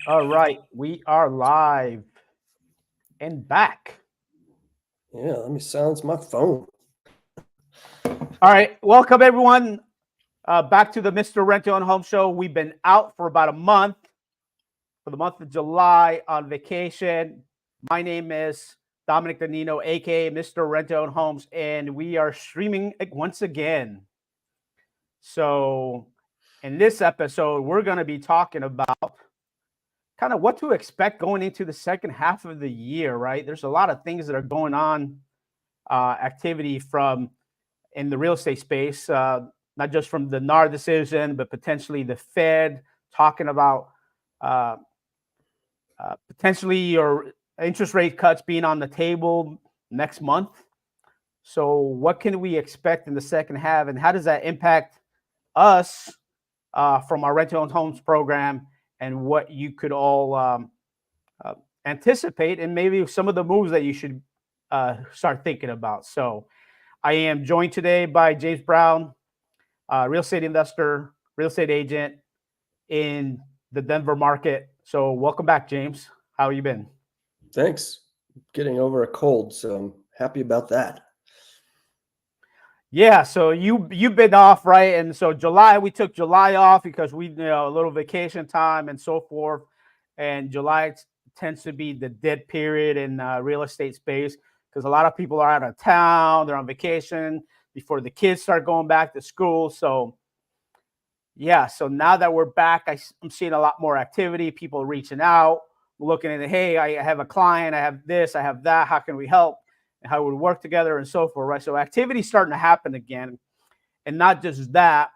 All right, we are live and back. Yeah, let me silence my phone. All right, welcome everyone back to the Mr. Rental and Home Show. We've been out for about a month, for the month of July on vacation. My name is Dominic Danino, aka Mr. Rental and Homes, and we are streaming once again. So, in this episode, we're going to be talking about kind of what to expect going into the second half of the year, right? There's a lot of things that are going on, activity from in the real estate space, not just from the NAR decision, but potentially the Fed talking about uh, potentially your interest rate cuts being on the table next month. So, what can we expect in the second half, and how does that impact us from our rental homes program, and what you could all uh, anticipate, and maybe some of the moves that you should start thinking about. So, I am joined today by James Brown, real estate investor, real estate agent in the Denver market. So, welcome back, James. How you been? Thanks. Getting over a cold, so I'm happy about that. Yeah, so you've been off, right? And so July, we took July off because we a little vacation time and so forth. And July tends to be the dead period in real estate space because a lot of people are out of town, they're on vacation before the kids start going back to school. So yeah, so now that we're back, I'm seeing a lot more activity, people reaching out, looking at, hey, I have a client, I have this, I have that, how can we help? And how we work together and so forth, right? So activity's starting to happen again. And not just that,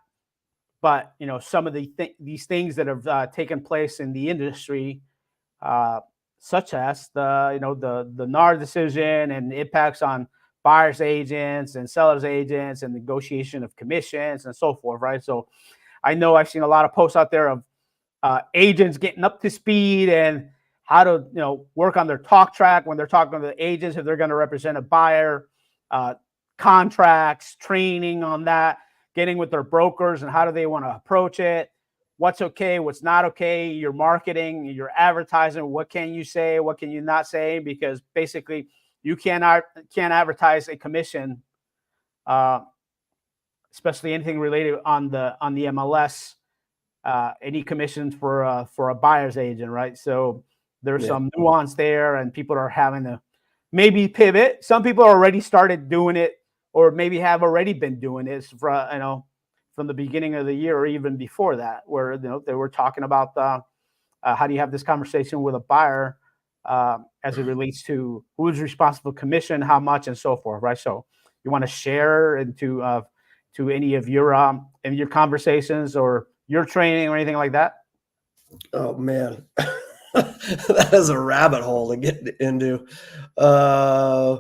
but some of these things that have taken place in the industry, uh, such as the NAR decision and impacts on buyers agents and sellers agents and negotiation of commissions and so forth, right? So I know I've seen a lot of posts out there of agents getting up to speed and how to work on their talk track when they're talking to the agents if they're going to represent a buyer, uh, contracts, training on that, getting with their brokers and how do they want to approach it, what's okay, what's not okay, your marketing, your advertising, what can you say, what can you not say, because basically you can't advertise a commission, uh, especially anything related on the MLS, any commissions for a buyer's agent, right? So there's some nuance there, and people are having to maybe pivot. Some people already started doing it, or maybe have already been doing this for from the beginning of the year or even before that, where they were talking about how do you have this conversation with a buyer as it relates to who's responsible for commission, how much, and so forth, right? So you want to share into to any of your in your conversations or your training or anything like that? Oh man, that is a rabbit hole to get into. Uh,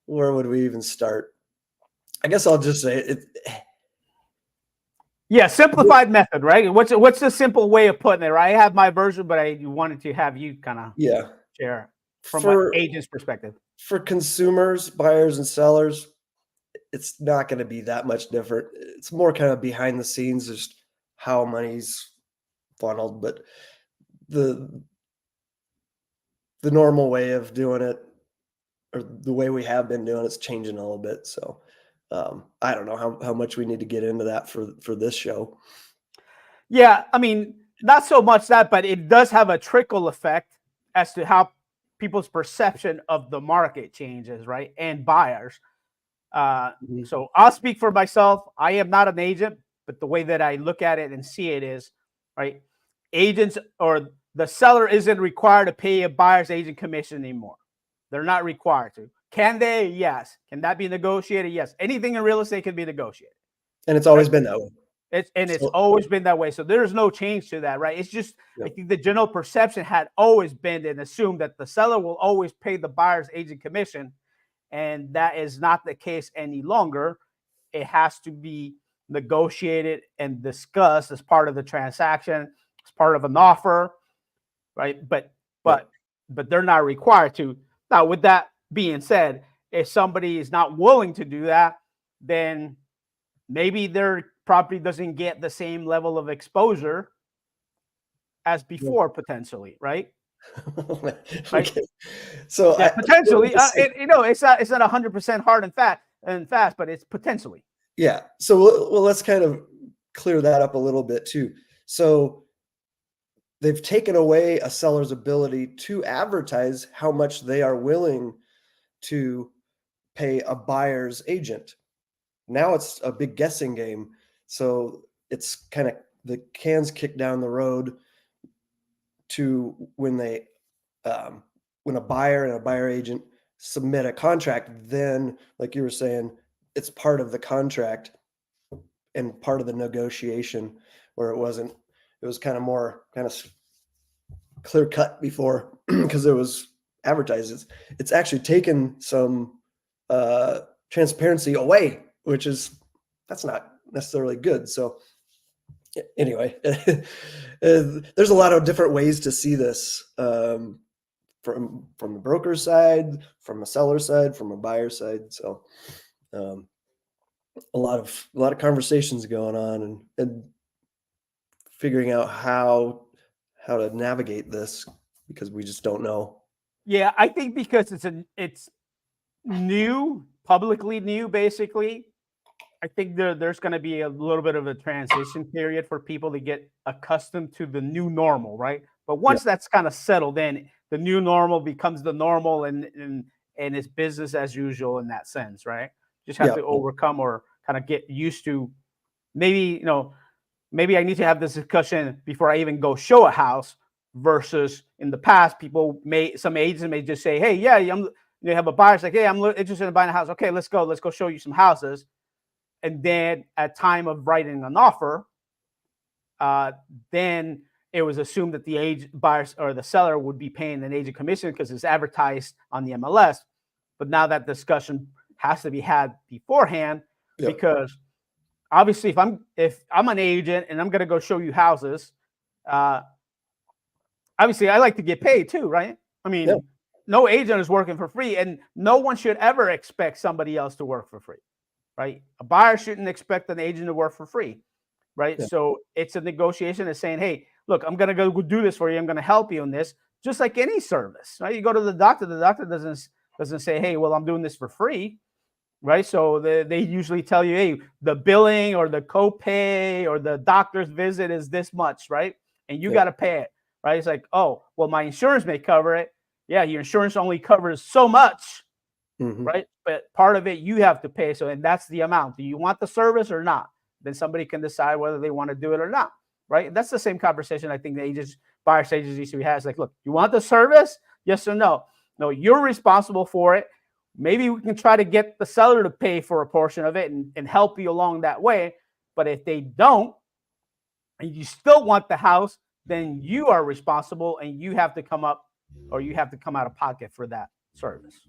where would we even start? I guess I'll just say it. Yeah, simplified method, right? What's the simple way of putting it, right? I have my version, but I wanted to have you kind of Yeah, share from an for agent's perspective. for consumers, buyers, and sellers, it's not going to be that much different. It's more kind of behind the scenes, just how money's funneled, but the the normal way of doing it, or the way we have been doing it's changing a little bit. So I don't know how much we need to get into that for this show. Yeah, I mean, not so much that, but it does have a trickle effect as to how people's perception of the market changes, right? And buyers. Mhm. So I'll speak for myself. I am not an agent, but the way that I look at it and see it is, right, agents or the seller isn't required to pay a buyer's agent commission anymore. They're not required to. Can they? Yes. Can that be negotiated? Yes. Anything in real estate can be negotiated. And it's Right? always been that way. It's So always been that way. So there's no change to that, right? It's just I yeah. think the general perception had always been and assumed that the seller will always pay the buyer's agent commission, and that is not the case any longer. It has to be negotiated and discussed as part of the transaction, as part of an offer, right? But Yep. but but they're not required to. Now, with that being said, if somebody is not willing to do that, then maybe their property doesn't get the same level of exposure as before, potentially, right? Right? Okay. So Yeah, potentially. let's see. It's not 100% hard and fast, but it's potentially. Yeah. So let's kind of clear that up a little bit too. So they've taken away a seller's ability to advertise how much they are willing to pay a buyer's agent. Now it's a big guessing game. So it's kind of the can's kicked down the road to when a buyer and a buyer agent submit a contract, then like you were saying, it's part of the contract and part of the negotiation where it was kind of more kind of clear cut before because it was advertised. It's actually taken some transparency away, which that's not necessarily good. So anyway, there's a lot of different ways to see this, from the broker's side, from a seller's side, from a buyer's side. So a lot of conversations going on and figuring out how to navigate this because we just don't know. Yeah, I think because it's new, publicly new, basically. I think there's going to be a little bit of a transition period for people to get accustomed to the new normal, right? But once that's kind of settled in, the new normal becomes the normal, and it's business as usual in that sense, right? Just have Yeah. to overcome or kind of get used to. Maybe maybe I need to have this discussion before I even go show a house. Versus in the past, some agents may just say, "Hey, yeah, you have a buyer's like, hey, I'm interested in buying a house. Okay, let's go show you some houses." And then at time of writing an offer, then it was assumed that the buyers or the seller would be paying an agent commission because it's advertised on the MLS. But now that discussion has to be had beforehand because obviously if I'm an agent and I'm going to go show you houses, obviously I like to get paid too, right? I mean, no agent is working for free, and no one should ever expect somebody else to work for free. Right? A buyer shouldn't expect an agent to work for free, right? Yeah. So it's a negotiation of saying, hey, look, I'm going to go do this for you. I'm going to help you in this, just like any service, right? You go to the doctor doesn't say, hey, well, I'm doing this for free, right? So they usually tell you, hey, the billing or the copay or the doctor's visit is this much, right? And you got to pay it, right? It's like, oh, well, my insurance may cover it. Yeah, your insurance only covers so much. Right. But part of it you have to pay. So, and that's the amount. Do you want the service or not? Then somebody can decide whether they want to do it or not. Right. And that's the same conversation I think the buyer's agents usually has. Like, look, you want the service? Yes or no? No, you're responsible for it. Maybe we can try to get the seller to pay for a portion of it and help you along that way. But if they don't, and you still want the house, then you are responsible and you have to come out of pocket for that service.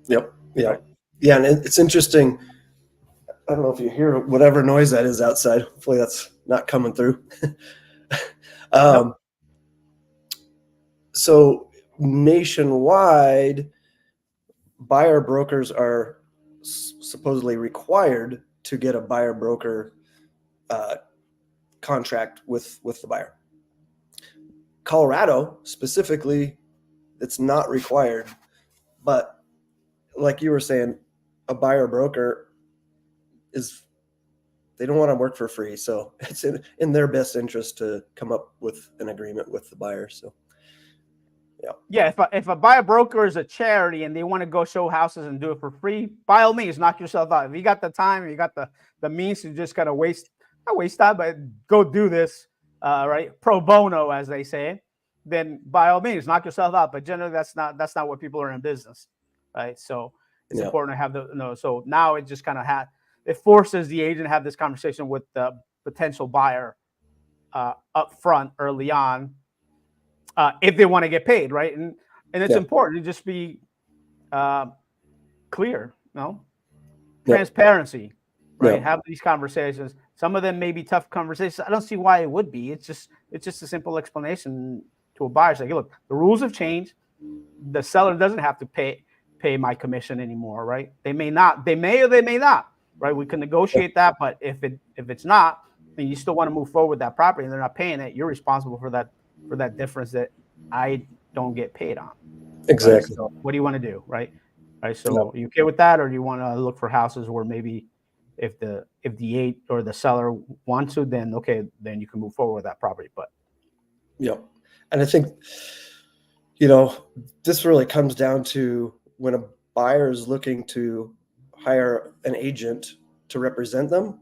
Yep. Yeah. Right. Yeah. And it's interesting. I don't know if you hear whatever noise that is outside. Hopefully that's not coming through. Nope. So nationwide, buyer brokers are supposedly required to get a buyer broker contract with the buyer. Colorado specifically, it's not required, but like you were saying, a buyer broker they don't want to work for free. So it's in their best interest to come up with an agreement with the buyer. So yeah. If a buyer broker is a charity and they want to go show houses and do it for free, by all means, knock yourself out. If you got the time, you got the means to just kind of not waste time, but go do this, right? Pro bono, as they say, then by all means, knock yourself out. But generally that's not what people are in business. Right. So it's important to have so now it just kind of it forces the agent to have this conversation with the potential buyer up front early on if they want to get paid, right? And it's important to just be clear, transparency, right? Have these conversations. Some of them may be tough conversations. I don't see why it would be. It's just a simple explanation to a buyer. It's like, look, the rules have changed. The seller doesn't have to pay my commission anymore, right? They may not. They may or they may not. Right, we can negotiate that, but if it's not, and you still want to move forward with that property and they're not paying it, you're responsible for that difference that I don't get paid on. Exactly. Right? So what do you want to do? Right. So are you okay with that, or do you want to look for houses where maybe if the agent or the seller wants to, then okay, then you can move forward with that property. But and I think this really comes down to when a buyer is looking to hire an agent to represent them.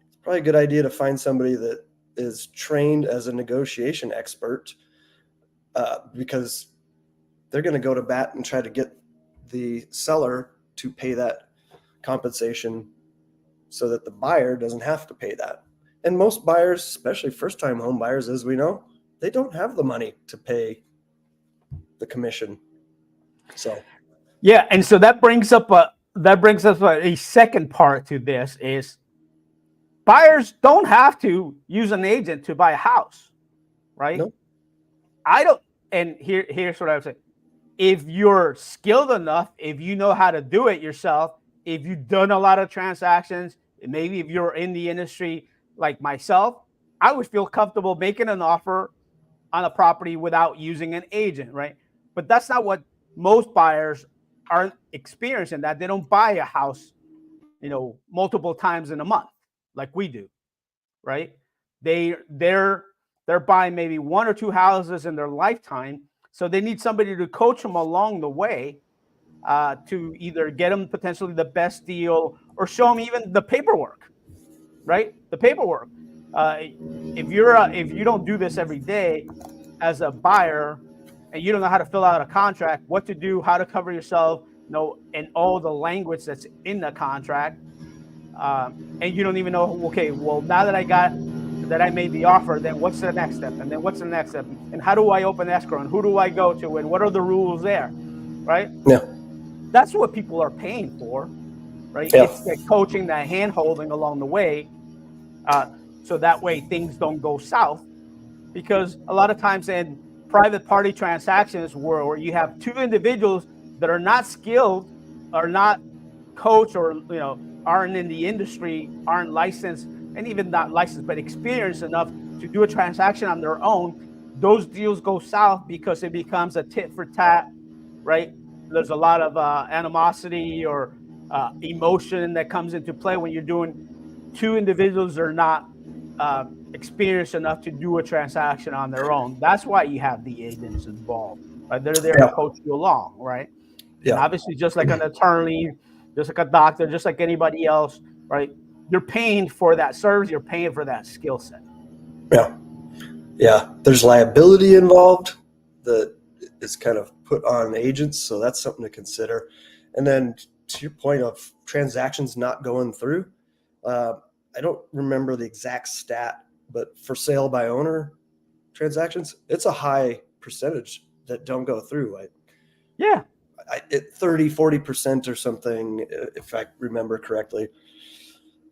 It's probably a good idea to find somebody that is trained as a negotiation expert, because they're going to go to bat and try to get the seller to pay that compensation so that the buyer doesn't have to pay that. And most buyers, especially first-time home buyers, as we know, they don't have the money to pay the commission. So yeah, and so that brings us a second part to this is buyers don't have to use an agent to buy a house, right? No. I don't. And here's what I would say: if you're skilled enough, if you know how to do it yourself, if you've done a lot of transactions, maybe if you're in the industry like myself, I would feel comfortable making an offer on a property without using an agent, right? But that's not what most buyers are experiencing. That they don't buy a house, multiple times in a month like we do, right? They're buying maybe one or two houses in their lifetime, so they need somebody to coach them along the way, to either get them potentially the best deal or show them even the paperwork, right? The paperwork. If you don't do this every day as a buyer, and you don't know how to fill out a contract, what to do, how to cover yourself, and all the language that's in the contract, and you don't even know, okay, well, now that I made the offer, then what's the next step? And then what's the next step? And how do I open escrow? And who do I go to? And what are the rules there? Right? Yeah. That's what people are paying for, right? Yeah. It's the coaching, the hand holding along the way, so that way things don't go south. Because a lot of times in private party transactions where you have two individuals that are not skilled, are not coached, or aren't in the industry, aren't licensed, and even not licensed but experienced enough to do a transaction on their own, those deals go south because it becomes a tit for tat, right? There's a lot of animosity or emotion that comes into play when you're doing two individuals that are not experienced enough to do a transaction on their own. That's why you have the agents involved, right? They're there to coach you along, right? Yeah. And obviously, just like an attorney, just like a doctor, just like anybody else, right? You're paying for that service. You're paying for that skill set. Yeah. There's liability involved that is kind of put on agents, so that's something to consider. And then to your point of transactions not going through, I don't remember the exact stat, but for sale by owner transactions, it's a high percentage that don't go through. 30-40% or something, if I remember correctly.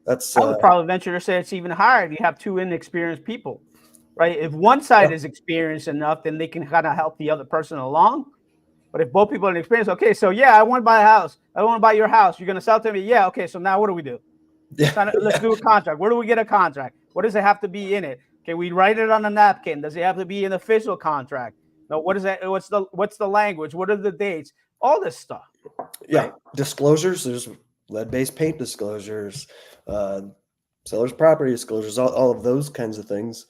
I would probably venture to say it's even higher if you have two inexperienced people, right? If one side is experienced enough, then they can kind of help the other person along. But if both people are inexperienced, okay, so I want to buy a house. I want to buy your house. You're going to sell to me? Yeah, okay, so now what do we do? Let's do a contract. Where do we get a contract? What does it have to be in it? Can we write it on a napkin? Does it have to be an official contract? No, what is that? What's the language? What are the dates? All this stuff. Yeah. Right? Disclosures, there's lead-based paint disclosures, seller's property disclosures, all of those kinds of things.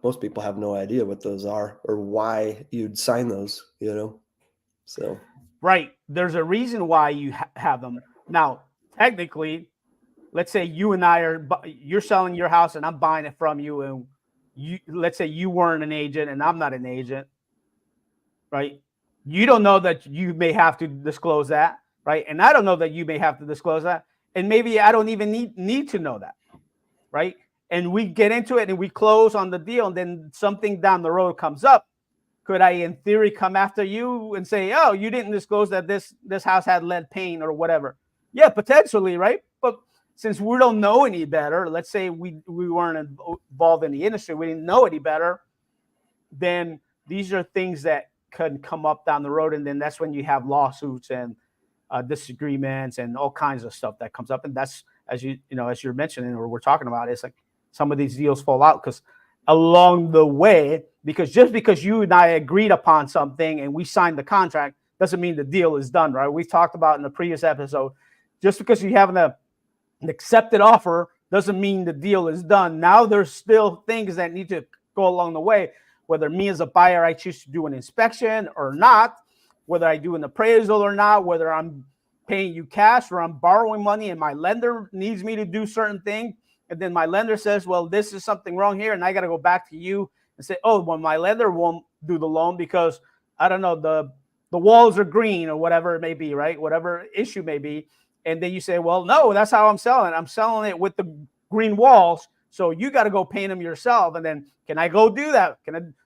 Most people have no idea what those are or why you'd sign those, so. Right. There's a reason why you have them. Now, technically, let's say you and I you're selling your house and I'm buying it from you, and let's say you weren't an agent and I'm not an agent, right? You don't know that you may have to disclose that, right? And I don't know that you may have to disclose that. And maybe I don't even need to know that, right? And we get into it and we close on the deal, and then something down the road comes up. Could I, in theory, come after you and say, oh, you didn't disclose that this house had lead paint or whatever? Yeah, potentially, right? But since we don't know any better, let's say we weren't involved in the industry, we didn't know any better, then these are things that can come up down the road. And then that's when you have lawsuits and disagreements and all kinds of stuff that comes up. And that's as as you're mentioning, or we're talking about, it's like some of these deals fall out because along the way, because just because you and I agreed upon something and we signed the contract doesn't mean the deal is done, right? We've talked about in the previous episode, just because you have an accepted offer doesn't mean the deal is done. Now there's still things that need to go along the way, whether me as a buyer, I choose to do an inspection or not, whether I do an appraisal or not, whether I'm paying you cash or I'm borrowing money and my lender needs me to do certain things. And then my lender says, well, this is something wrong here. And I got to go back to you and say, oh, well, my lender won't do the loan because, I don't know, the walls are green or whatever it may be, right? Whatever issue may be. And then you say, well, no, that's how I'm selling it. I'm selling it with the green walls. So you got to go paint them yourself. And then can I go do that?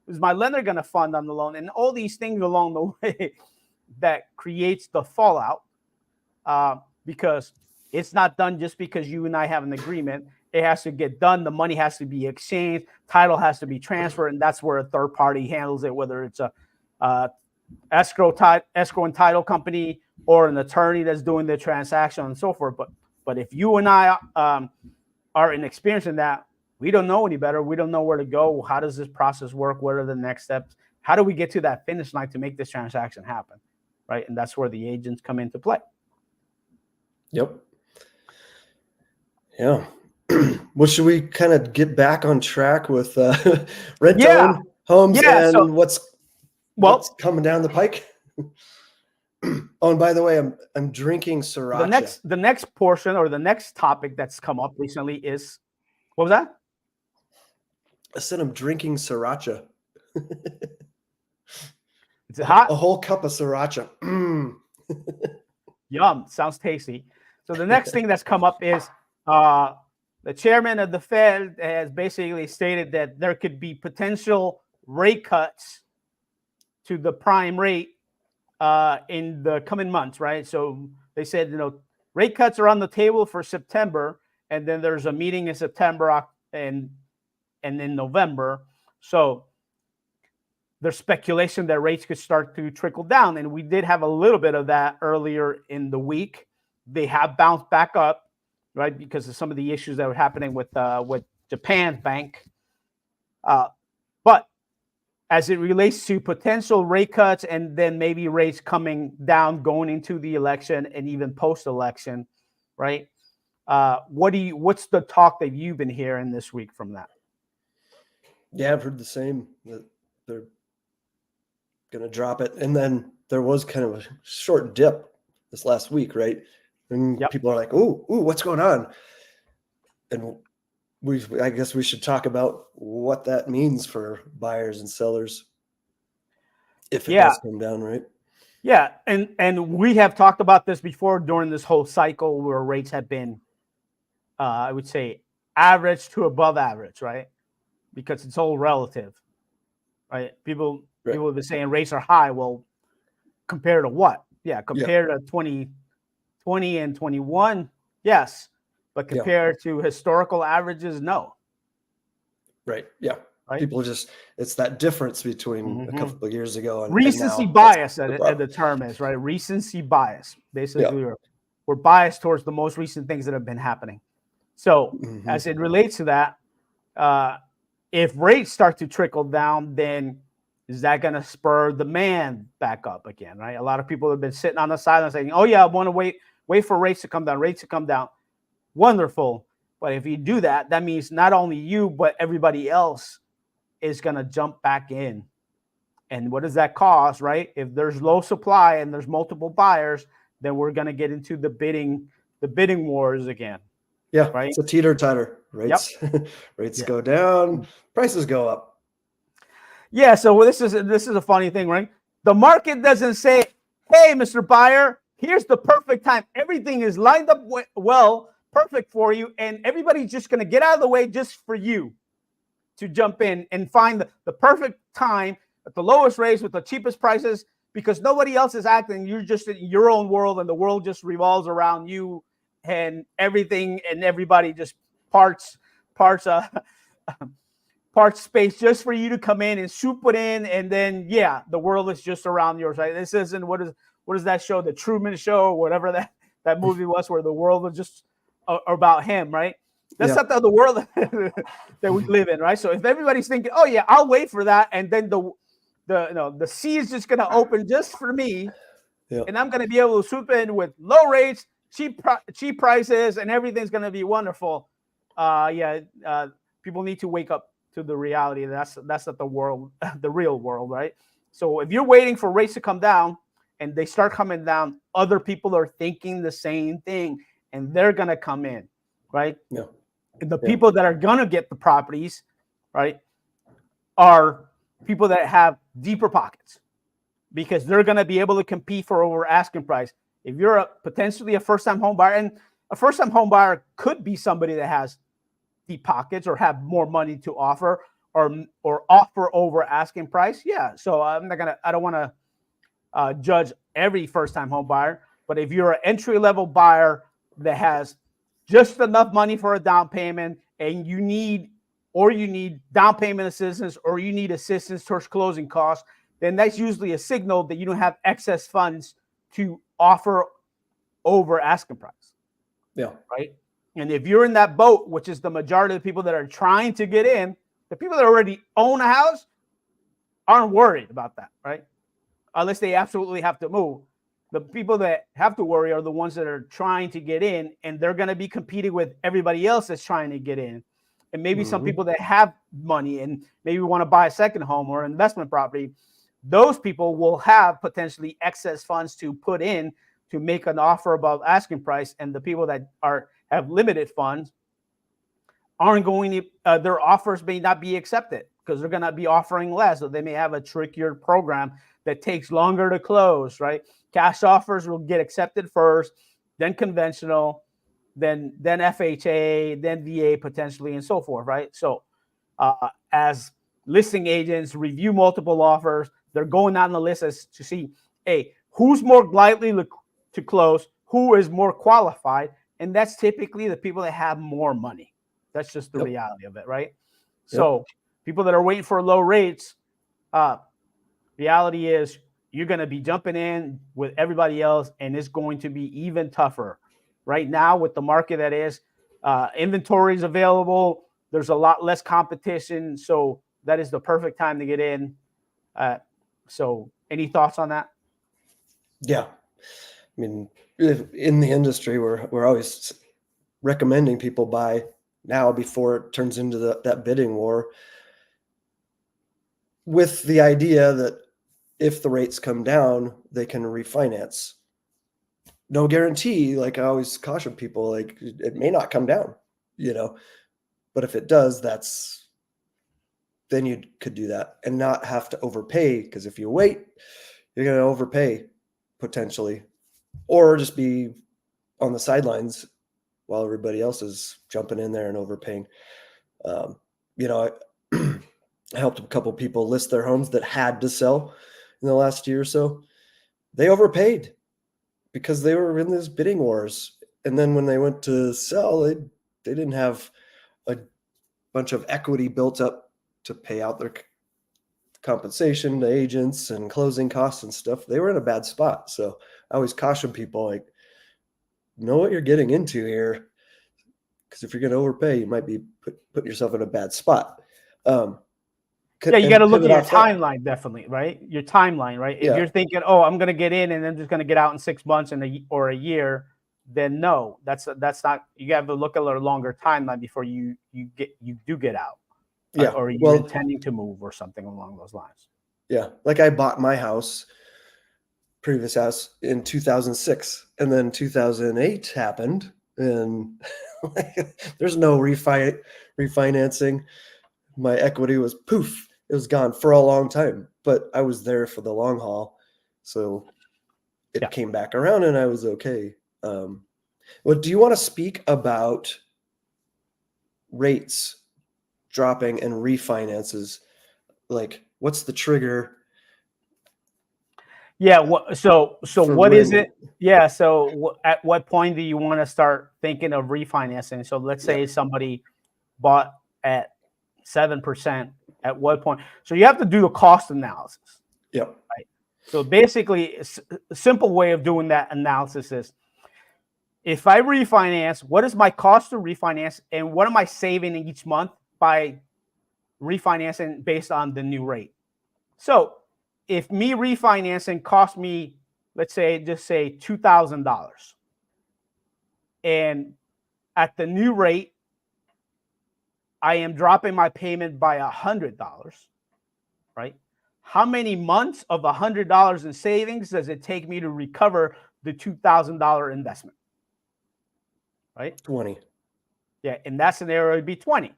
Is my lender going to fund on the loan? And all these things along the way that creates the fallout because it's not done just because you and I have an agreement. It has to get done. The money has to be exchanged. Title has to be transferred. And that's where a third party handles it, whether it's a escrow and title company or an attorney that's doing the transaction and so forth. But if you and I are inexperienced in that, we don't know any better. We don't know where to go. How does this process work? What are the next steps? How do we get to that finish line to make this transaction happen? Right. And that's where the agents come into play. Yep. Yeah. Well, should we kind of get back on track with rent-to-own homes and what's coming down the pike? Oh, and by the way, I'm drinking sriracha. The next portion or the next topic that's come up recently is, what was that? I said I'm drinking sriracha. It's hot. A whole cup of sriracha. Yum. Sounds tasty. So the next thing that's come up is the chairman of the Fed has basically stated that there could be potential rate cuts to the prime rate in the coming months, right? So they said, rate cuts are on the table for September, and then there's a meeting in September and in November. So there's speculation that rates could start to trickle down, and we did have a little bit of that earlier in the week. They have bounced back up, right, because of some of the issues that were happening with Japan's bank. But as it relates to potential rate cuts and then maybe rates coming down going into the election and even post-election, right? What's the talk that you've been hearing this week from that? Yeah, I've heard the same, that they're going to drop it. And then there was kind of a short dip this last week, right? And people are like, ooh, what's going on? And I guess we should talk about what that means for buyers and sellers if it does come down, right? Yeah, and we have talked about this before during this whole cycle where rates have been, I would say, average to above average, right? Because it's all relative, right? People have been saying rates are high. Well, compared to what? Yeah, compared to 2020 and 21, yes. But compared to historical averages, no. Right. Yeah. Right? People it's that difference between a couple of years ago and recency now. Bias at the term is, right? Recency bias. Basically, we're biased towards the most recent things that have been happening. So as it relates to that, if rates start to trickle down, then is that going to spur demand back up again, right? A lot of people have been sitting on the sideline saying, oh, yeah, I want to wait for rates to come down, Wonderful. But if you do that, that means not only you, but everybody else is going to jump back in. And what does that cause, right? If there's low supply and there's multiple buyers, then we're going to get into the bidding wars again. Yeah, right. It's a teeter-totter. Rates go down, prices go up. Yeah, so this is a funny thing, right? The market doesn't say, hey, Mr. Buyer, here's the perfect time. Everything is lined up well, perfect for you, and everybody's just going to get out of the way just for you to jump in and find the perfect time at the lowest rates with the cheapest prices because nobody else is acting. You're just in your own world, and the world just revolves around you, and everything and everybody just parts space just for you to come in and swoop it in, and then the world is just around yours, right? This isn't what is that show, The Truman Show, or whatever that movie was, where the world was just about him, right? That's Yeah. not the world that we live in, right? So if everybody's thinking, oh yeah, I'll wait for that, and then the sea is just gonna open just for me, Yeah. and I'm gonna be able to swoop in with low rates, cheap prices, and everything's gonna be wonderful. People need to wake up to the reality. That's not the world, the real world, right? So if you're waiting for rates to come down and they start coming down, other people are thinking the same thing, and they're gonna come in, right? Yeah. The people that are gonna get the properties, right, are people that have deeper pockets, because they're gonna be able to compete for over asking price. If you're potentially a first-time home buyer, and a first-time home buyer could be somebody that has deep pockets or have more money to offer, or offer over asking price. Yeah, so I don't want to judge every first-time home buyer, but if you're an entry-level buyer that has just enough money for a down payment, and you need down payment assistance, or you need assistance towards closing costs, then that's usually a signal that you don't have excess funds to offer over asking price. Yeah. Right. And if you're in that boat, which is the majority of the people that are trying to get in, the people that already own a house aren't worried about that, right? Unless they absolutely have to move. The people that have to worry are the ones that are trying to get in, and they're going to be competing with everybody else that's trying to get in. And maybe some people that have money and maybe want to buy a second home or an investment property, those people will have potentially excess funds to put in to make an offer above asking price. And the people that have limited funds aren't going to, their offers may not be accepted because they're going to be offering less. So they may have a trickier program that takes longer to close, right? Cash offers will get accepted first, then conventional, then FHA, then VA potentially, and so forth, right? So as listing agents review multiple offers, they're going down the list as to see, hey, who's more likely to close, who is more qualified, and that's typically the people that have more money. That's just the reality of it, right? So people that are waiting for low rates, reality is you're going to be jumping in with everybody else, and it's going to be even tougher. Right now, with the market that is, inventory is available. There's a lot less competition, so that is the perfect time to get in. So any thoughts on that? Yeah. I mean, in the industry, we're always recommending people buy now before it turns into that bidding war, with the idea that if the rates come down, they can refinance. No guarantee. Like I always caution people, like it may not come down, but if it does, then you could do that and not have to overpay. Because if you wait, you're going to overpay potentially, or just be on the sidelines while everybody else is jumping in there and overpaying. I helped a couple people list their homes that had to sell in the last year or so. They overpaid because they were in these bidding wars. And then when they went to sell, they didn't have a bunch of equity built up to pay out their compensation to agents and closing costs and stuff. They were in a bad spot. So I always caution people, like, know what you're getting into here. Because if you're going to overpay, you might be putting yourself in a bad spot. You got to look at your timeline, definitely, right? Your timeline, right? If you're thinking, oh, I'm going to get in and I'm just going to get out in 6 months or a year, then no, that's not. You have to look at a longer timeline before you do get out, or you're intending to move or something along those lines. Yeah, like I bought my previous house in 2006, and then 2008 happened, and there's no refinancing. My equity was poof. It was gone for a long time, but I was there for the long haul. So it came back around and I was okay. Do you want to speak about rates dropping and refinances? Like, what's the trigger? Yeah. So what is it? Yeah. So at what point do you want to start thinking of refinancing? So let's say somebody bought at 7%. At what point? So you have to do the cost analysis. Yeah. Right. So basically, a simple way of doing that analysis is if I refinance, what is my cost to refinance, and what am I saving each month by refinancing based on the new rate? So if me refinancing cost me, let's say, just say $2,000, and at the new rate, I am dropping my payment by $100, right? How many months of $100 in savings does it take me to recover the $2,000 investment? Right? 20. Yeah, in that scenario, it'd be 20.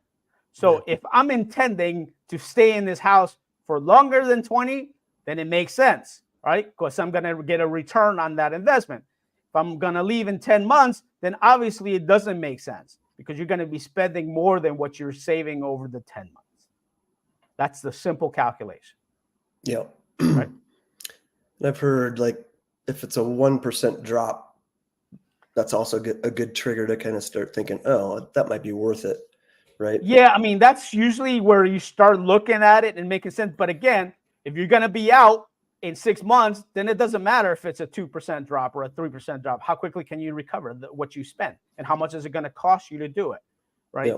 So if I'm intending to stay in this house for longer than 20, then it makes sense, right? Because I'm going to get a return on that investment. If I'm going to leave in 10 months, then obviously it doesn't make sense because you're going to be spending more than what you're saving over the 10 months. That's the simple calculation. Yeah. Right. And I've heard like if it's a 1% drop, that's also a good trigger to kind of start thinking, oh, that might be worth it. Right. Yeah. I mean, that's usually where you start looking at it and making sense. But again, if you're going to be out in 6 months, then it doesn't matter if it's a 2% drop or a 3% drop. How quickly can you recover what you spent, and how much is it going to cost you to do it? Right. Yeah.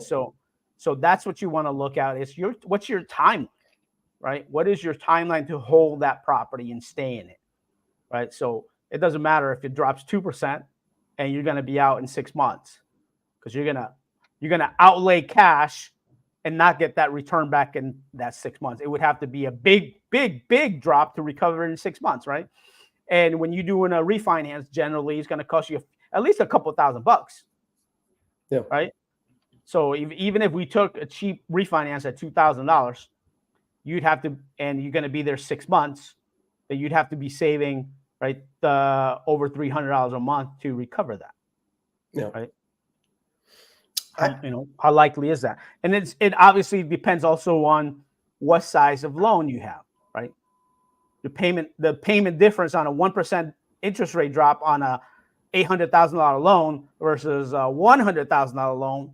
So that's what you want to look at is what's your timeline, right? What is your timeline to hold that property and stay in it? Right. So it doesn't matter if it drops 2% and you're going to be out in 6 months, because you're going to outlay cash and not get that return back in that 6 months. It would have to be a big drop to recover in 6 months, right? And when you're doing a refinance, generally it's going to cost you at least a couple $1,000. Yeah. Right. So even if we took a cheap refinance at $2,000, you'd have to, and you're going to be there 6 months, that you'd have to be saving, right, over $300 a month to recover that. Yeah. Right. How likely is that? And it obviously depends also on what size of loan you have, right? The payment difference on a 1% interest rate drop on a $800,000 loan versus a $100,000 loan,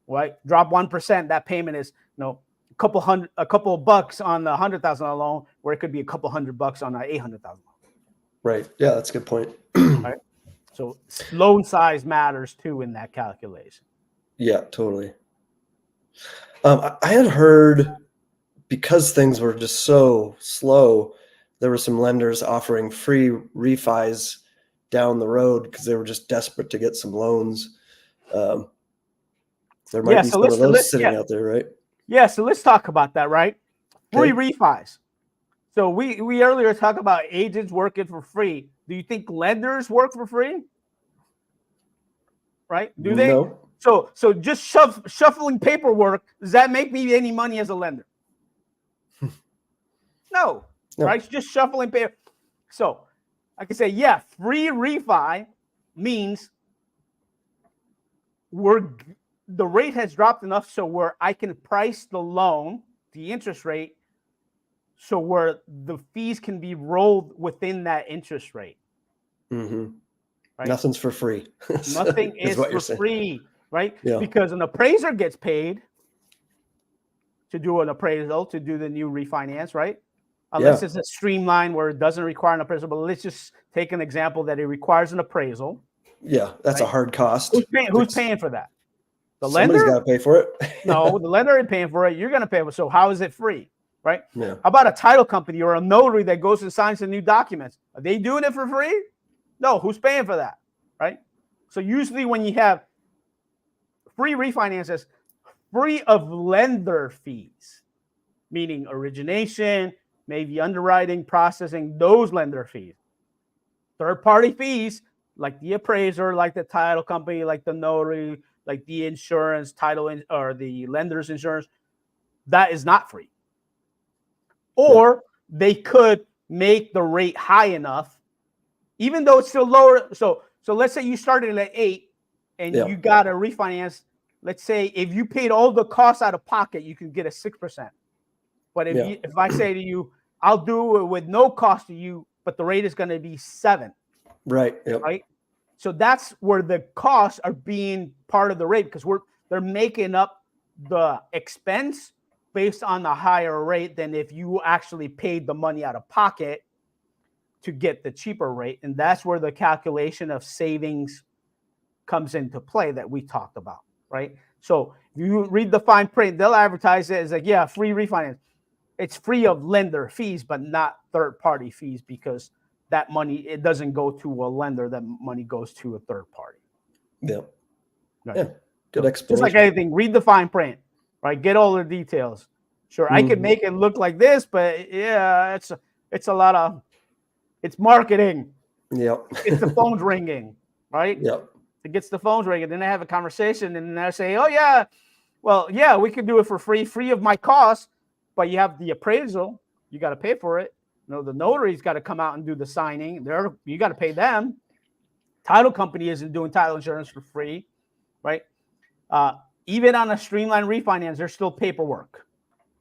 right? Drop 1%, that payment is a couple of bucks on the $100,000 loan, where it could be a couple $100 on an $800,000 loan. Right. Yeah, that's a good point. Right. So loan size matters too in that calculation. Yeah, totally. I had heard, because things were just so slow, there were some lenders offering free refis down the road because they were just desperate to get some loans. There might be some of those sitting out there, right? Yeah, so let's talk about that, right? Free refis. So we earlier talked about agents working for free. Do you think lenders work for free? Right? Do they? No. So just shuffling paperwork, does that make me any money as a lender? No. Right? It's just shuffling paper. So I can say, yeah, free refi means the rate has dropped enough so where I can price the loan, the interest rate, so where the fees can be rolled within that interest rate. Mm-hmm. Right? Nothing's for free. Nothing is for free, right? Yeah. Because an appraiser gets paid to do an appraisal, to do the new refinance, right? Unless it's a streamline where it doesn't require an appraisal. But let's just take an example that it requires an appraisal. Yeah, that's a hard cost. Who's paying for that? The Somebody's lender? got to pay for it. No, the lender ain't paying for it. You're going to pay for it. So how is it free? Right? Yeah. How about a title company or a notary that goes and signs the new documents? Are they doing it for free? No. Who's paying for that? Right? So usually when you have free refinances, free of lender fees, meaning origination, maybe underwriting, processing, those lender fees. Third-party fees, like the appraiser, like the title company, like the notary, like the insurance, or the lender's insurance, that is not free. Or they could make the rate high enough, even though it's still lower. So let's say you started at 8 and you got a refinance. Let's say if you paid all the costs out of pocket, you can get a 6%. But if I say to you, I'll do it with no cost to you, but the rate is going to be 7. Right. Yep. Right. So that's where the costs are being part of the rate, because they're making up the expense based on the higher rate than if you actually paid the money out of pocket to get the cheaper rate. And that's where the calculation of savings comes into play that we talked about, right? So if you read the fine print, they'll advertise it as like, yeah, free refinance. It's free of lender fees, but not third-party fees, because that money, it doesn't go to a lender. That money goes to a third party. Yeah. Right? Yeah. Good So, explanation. just like anything, read the fine print, right? Get all the details. Sure, I can make it look like this, but yeah, it's a lot of, it's marketing. Yep. It's the phone's ringing, right? Yep. It gets the phones ringing. Then they have a conversation, and then I say, oh yeah, well, yeah, we can do it for free of my cost, but you have the appraisal, you got to pay for it. You know, the notary's got to come out and do the signing. You got to pay them. Title company isn't doing title insurance for free, right? Even on a streamlined refinance, there's still paperwork.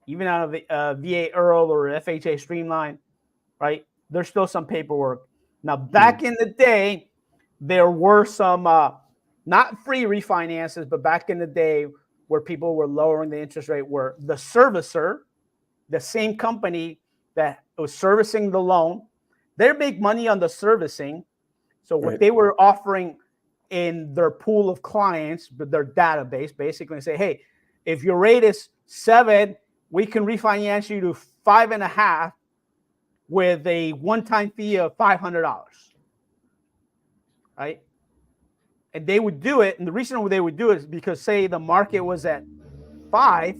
Even on a VA Earl or FHA Streamline, right? There's still some paperwork. Now, back in the day, there were some not free refinances, but back in the day where people were lowering the interest rate, where the servicer, the same company that was servicing the loan, they make money on the servicing. So what they were offering in their pool of clients, but their database, basically say, hey, if your rate is 7, we can refinance you to 5.5 with a one-time fee of $500, right? And they would do it. And the reason they would do it is because, say, the market was at 5,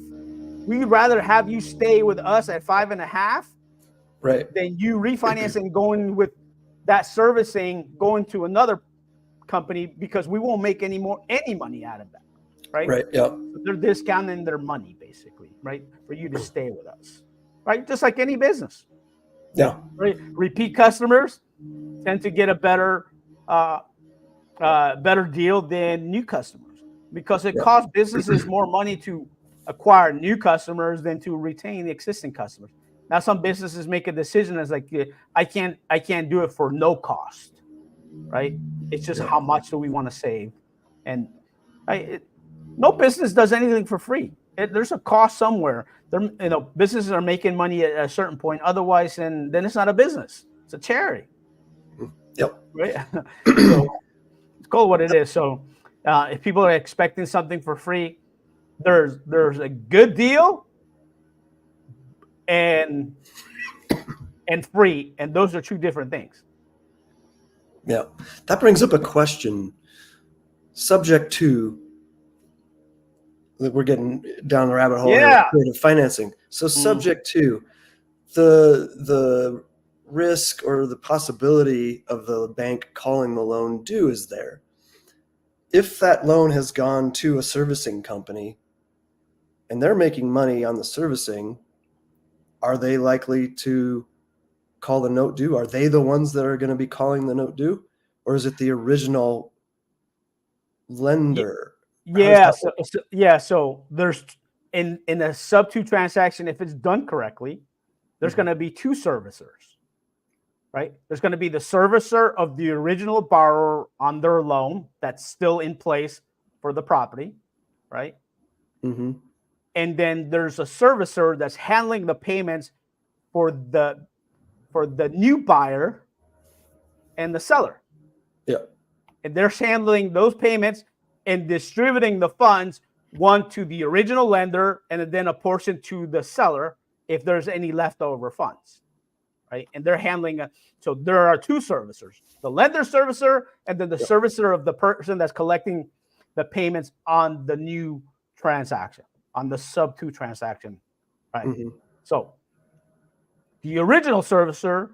we'd rather have you stay with us at 5.5, right, than you refinance and going with that servicing, going to another company, because we won't make any money out of that, right? Right. Yeah. So they're discounting their money, basically, right, for you to stay with us, right? Just like any business. Yeah. Right? Repeat customers tend to get a better deal than new customers, because it costs businesses more money to acquire new customers than to retain the existing customers. Now, some businesses make a decision as like, I can't do it for no cost, right? It's just how much do we want to save, and no business does anything for free. There's a cost somewhere. Businesses are making money at a certain point. Otherwise, then it's not a business. It's a charity. Yep. Right. So it's called what it is. So if people are expecting something for free, there's a good deal and free, and those are two different things. Yeah. That brings up a question. Subject to, we're getting down the rabbit hole here with creative financing. So subject to the risk or the possibility of the bank calling the loan due is there. If that loan has gone to a servicing company and they're making money on the servicing, are they likely to call the note due? Are they the ones that are going to be calling the note due? Or is it the original lender? So there's in a sub-2 transaction, if it's done correctly, there's going to be two servicers, right? There's going to be the servicer of the original borrower on their loan that's still in place for the property, right? Mm-hmm. And then there's a servicer that's handling the payments for the new buyer and the seller. Yeah. And they're handling those payments and distributing the funds, one to the original lender and then a portion to the seller if there's any leftover funds, right? And they're handling it. So there are two servicers, the lender servicer and then the servicer of the person that's collecting the payments on the new transaction, on the sub-2 transaction, right? Mm-hmm. So the original servicer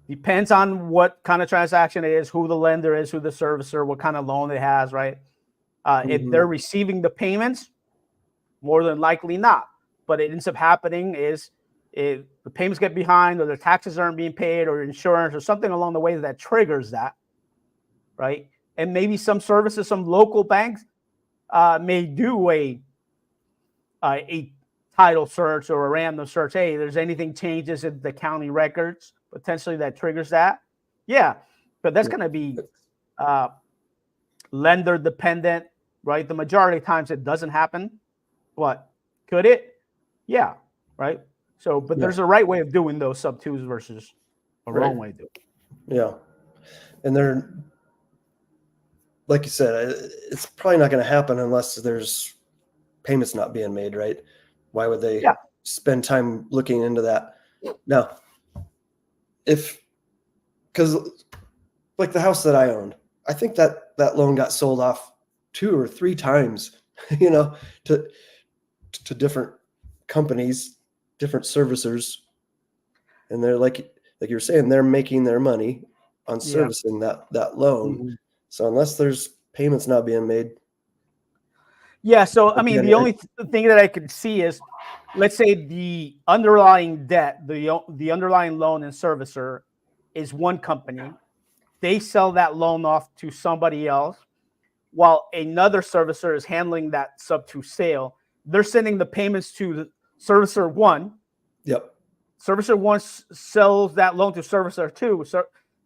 depends on what kind of transaction it is, who the lender is, who the servicer, what kind of loan it has, right? If they're receiving the payments, more than likely not. But it ends up happening is if the payments get behind or their taxes aren't being paid or insurance or something along the way that triggers that, right? And maybe some services, some local banks may do a title search or a random search. Hey, there's anything changes in the county records, potentially that triggers that. Yeah, but that's going to be lender dependent, right? The majority of times it doesn't happen. What? Could it? Yeah, right? So, but there's a right way of doing those sub-2s versus a wrong way of doing it. Yeah. And like you said, it's probably not going to happen unless there's payments not being made, right? Why would they Yeah. spend time looking into that? Now, because like the house that I owned, I think that loan got sold off 2 or 3 times, to different companies, different servicers, and they're like you're saying, they're making their money on Yeah. servicing that loan. Mhm. So unless there's payments not being made, Yeah. So, I mean, the only thing that I could see is, let's say the underlying debt, the underlying loan and servicer is one company. They sell that loan off to somebody else, while another servicer is handling that sub to sale. They're sending the payments to the servicer one. yep, Servicer one sells that loan to servicer two,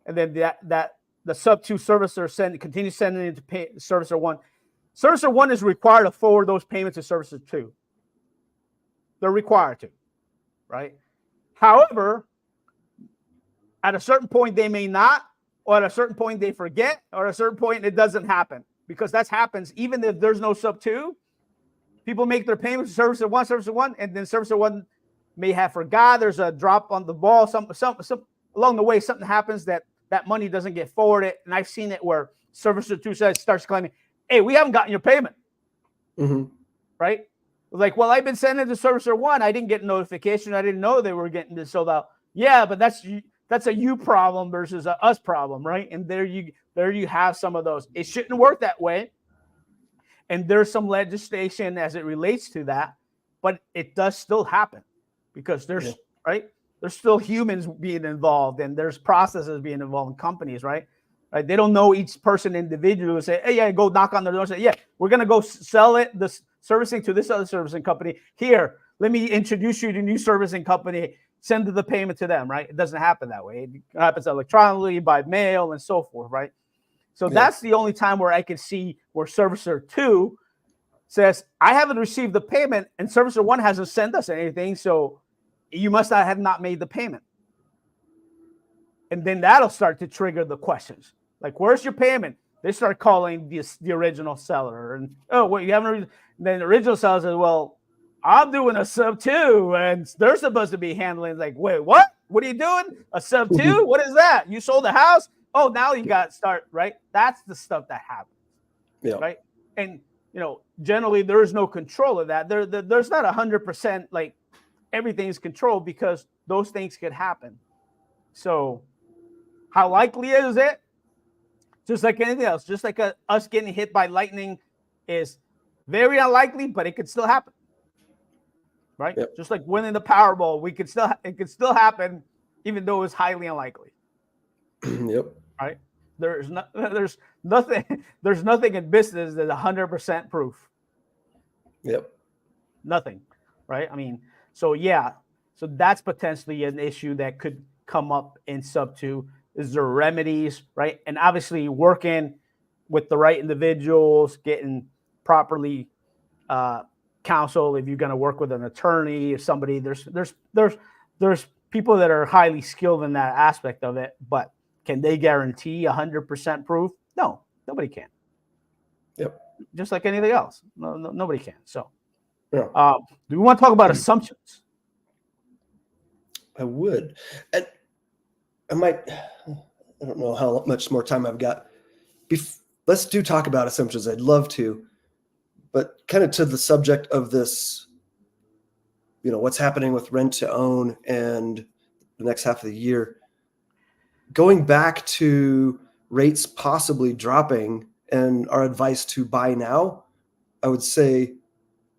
and then that the sub two servicer continues sending it to servicer one. Servicer one is required to forward those payments to servicer two. They're required to, right? However, at a certain point they may not, or at a certain point they forget, or at a certain point it doesn't happen, because that happens even if there's no sub two. People make their payments to servicer one, and then servicer one may have forgot. There's a drop on the ball. Some along the way, something happens that money doesn't get forwarded. And I've seen it where servicer two starts claiming, "Hey, we haven't gotten your payment." mm-hmm. Right? Like, well, I've been sending to servicer one. I didn't get a notification. I didn't know they were getting this sold out. Yeah, but that's a you problem versus a us problem, right? And there you have some of those. It shouldn't work that way. And there's some legislation as it relates to that, but it does still happen, because there's there's still humans being involved, and there's processes being involved in companies, right? They don't know each person individually. Say, hey, yeah, go knock on the door and say, yeah, we're gonna go sell the servicing to this other servicing company. Here, let me introduce you to new servicing company. Send the payment to them, right? It doesn't happen that way. It happens electronically, by mail, and so forth, right? So that's the only time where I can see where servicer two says, I haven't received the payment, and servicer one hasn't sent us anything, so you must not have not made the payment. And then that'll start to trigger the questions. Like, where's your payment? They start calling the original seller. And, oh, wait, you haven't. Then the original seller says, well, I'm doing a sub two, and they're supposed to be handling. Like, wait, what? What are you doing? A sub two? What is that? You sold the house? Oh, now you got to start, right? That's the stuff that happens, right? And, generally there is no control of that. There's not 100% like everything's controlled, because those things could happen. So how likely is it? Just like anything else, just like us getting hit by lightning is very unlikely, but it could still happen, right? Yep. Just like winning the Powerball, it could still happen, even though it's highly unlikely. Yep. Right? There's nothing in business that's 100% proof. Yep. Nothing, right? I mean, so that's potentially an issue that could come up in sub two. Is there remedies, right? And obviously working with the right individuals, getting properly counsel. If you're going to work with an attorney or somebody, there's people that are highly skilled in that aspect of it, but can they guarantee 100% proof? No, nobody can. Yep. Just like anything else. No, nobody can. So, yeah. Do we want to talk about assumptions? I would. And I don't know how much more time I've got. Let's talk about assumptions. I'd love to. But kind of to the subject of this, what's happening with rent to own and the next half of the year. Going back to rates possibly dropping and our advice to buy now, I would say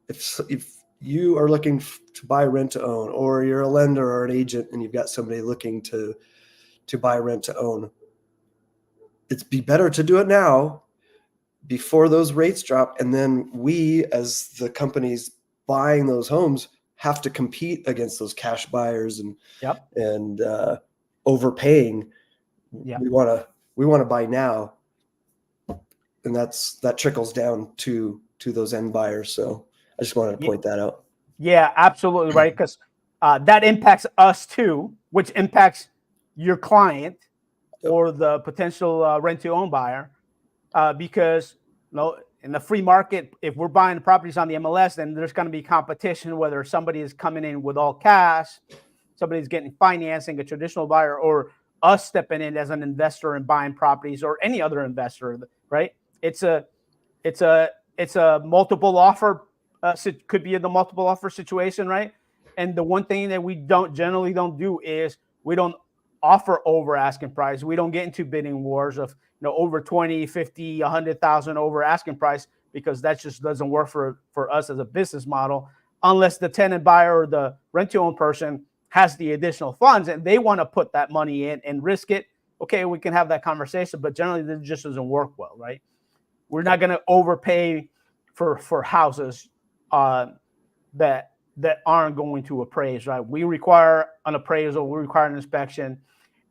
if you are looking to buy rent to own, or you're a lender or an agent and you've got somebody looking to buy rent to own, it'd be better to do it now before those rates drop. And then we, as the companies buying those homes, have to compete against those cash buyers and overpaying. Yeah. We want to buy now, and that trickles down to those end buyers. So I just wanted to point that out. Yeah, absolutely right, because that impacts us too, which impacts your client or the potential rent to own buyer. because in the free market, if we're buying properties on the MLS, then there's going to be competition, whether somebody is coming in with all cash, somebody's getting financing, a traditional buyer, or us stepping in as an investor and buying properties, or any other investor, right? It's a multiple offer, could be in the multiple offer situation, right? And the one thing that we generally don't do is we don't offer over asking price. We don't get into bidding wars of over 20, 50, 100,000 over asking price, because that just doesn't work for us as a business model, unless the tenant buyer or the rent-to-own person has the additional funds and they want to put that money in and risk it. Okay, we can have that conversation, but generally this just doesn't work well, right? We're not going to overpay for houses that aren't going to appraise, right? We require an appraisal, we require an inspection,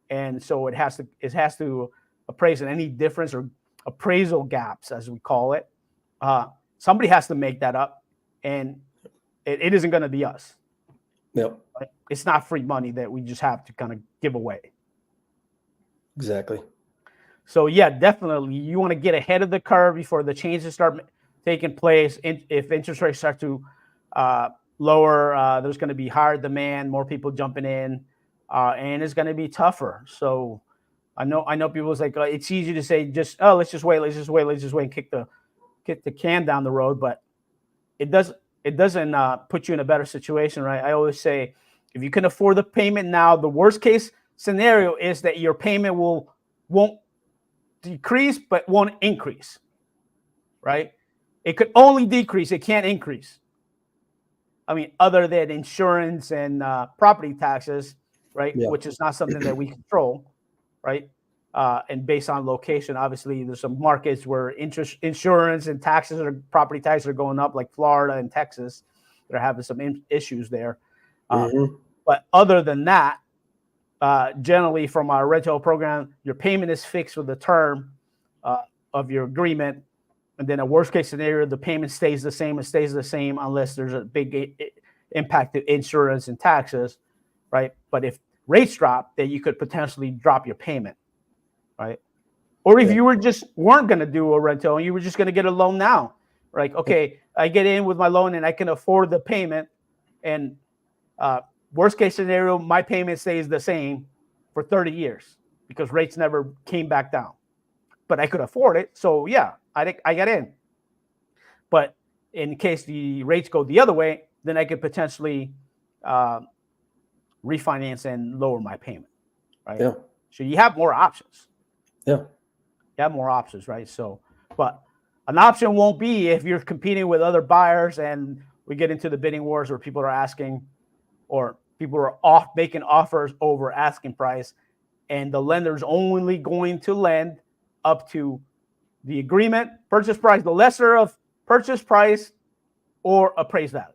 and so it has to appraise in any difference or appraisal gaps, as we call it. Somebody has to make that up, and it isn't going to be us. Yep. Right? It's not free money that we just have to kind of give away. Exactly. So yeah, definitely you want to get ahead of the curve before the changes start taking place. If interest rates start to lower, there's going to be higher demand, more people jumping in, and it's going to be tougher. So I know people's like, it's easy to say let's just wait and kick the can down the road, but it doesn't put you in a better situation, right? I always say, if you can afford the payment now, the worst case scenario is that your payment won't decrease but won't increase, right? It could only decrease, it can't increase. I mean, other than insurance and property taxes, right? Yeah. Which is not something that we control, right? And based on location, obviously, there's some markets where insurance and taxes or property taxes are going up, like Florida and Texas. They're having some issues there. But other than that, generally from our rental program, your payment is fixed with the term of your agreement. And then a worst case scenario, the payment stays the same unless there's a big impact to insurance and taxes, right? But if rates drop, then you could potentially drop your payment, right? Or if you weren't going to do a rental and you were just going to get a loan now, right? Okay, I get in with my loan and I can afford the payment, and worst case scenario, my payment stays the same for 30 years because rates never came back down. But I could afford it, so yeah, I got in. But in case the rates go the other way, then I could potentially refinance and lower my payment, right? Yeah. So you have more options. Yeah. You have more options, right? So, but an option won't be if you're competing with other buyers and we get into the bidding wars where people are asking, or people are making offers over asking price, and the lender's only going to lend up to the agreement purchase price, the lesser of purchase price or appraised value.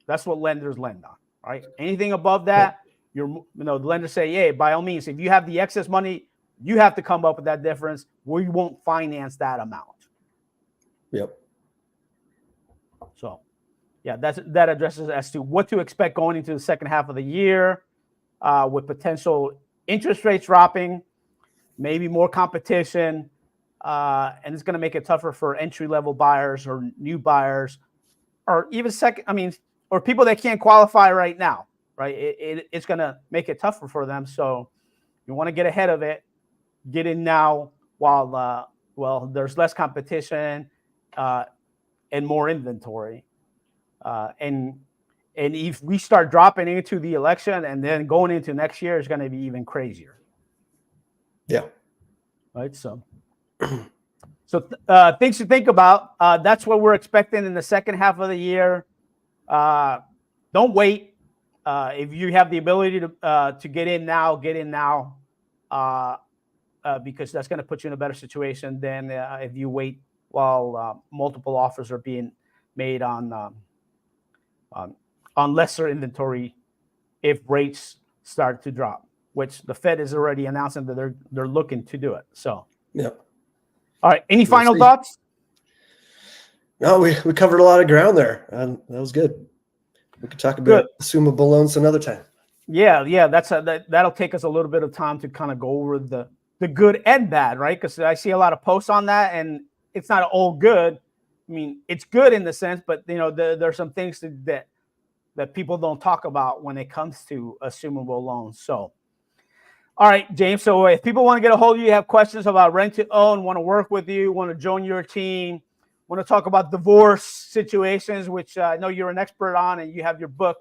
That's what lenders lend on, right? Anything above that, the lenders say, hey, by all means, if you have the excess money, you have to come up with that difference. We won't finance that amount. Yep. So, yeah, that addresses as to what to expect going into the second half of the year, with potential interest rates dropping, maybe more competition, and it's going to make it tougher for entry-level buyers or new buyers, or even or people that can't qualify right now, right? It's going to make it tougher for them. So you want to get ahead of it, get in now while there's less competition and more inventory. And if we start dropping into the election and then going into next year, it's going to be even crazier. Yeah. Right. So things to think about. That's what we're expecting in the second half of the year. Don't wait. If you have the ability to get in now, get in now, because that's going to put you in a better situation than if you wait while multiple offers are being made on lesser inventory if rates start to drop, which the Fed is already announcing that they're looking to do it. So, yeah. All right. Any final thoughts? No, we covered a lot of ground there. That was good. We could talk about assumable loans another time. Yeah. That'll take us a little bit of time to kind of go over the good and bad, right? Because I see a lot of posts on that, and it's not all good. I mean, it's good in the sense, but there's some things that people don't talk about when it comes to assumable loans. So, all right, James. So if people want to get a hold of you, have questions about rent to own, want to work with you, want to join your team, want to talk about divorce situations, which I know you're an expert on, and you have your book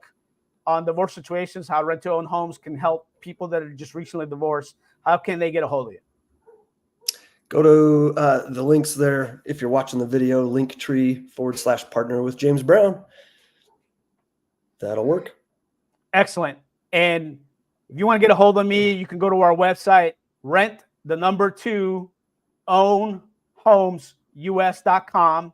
on divorce situations, how rent to own homes can help people that are just recently divorced. How can they get a hold of you? Go to the links there. If you're watching the video, Linktree/partner with James Brown. That'll work. Excellent. And if you want to get a hold of me, you can go to our website, rent2ownhomesus.com,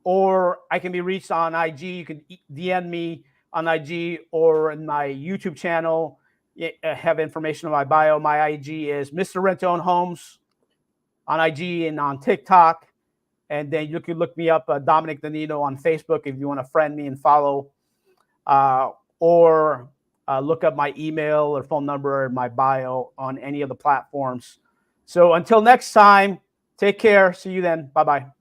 or I can be reached on IG. You can DM me on IG or in my YouTube channel. I have information in my bio. My IG is Mr. Rent to Own Homes on IG and on TikTok. And then you can look me up, Dominic Danino, on Facebook if you want to friend me and follow. Or look up my email or phone number in my bio on any of the platforms. So until next time, take care. See you then. Bye-bye.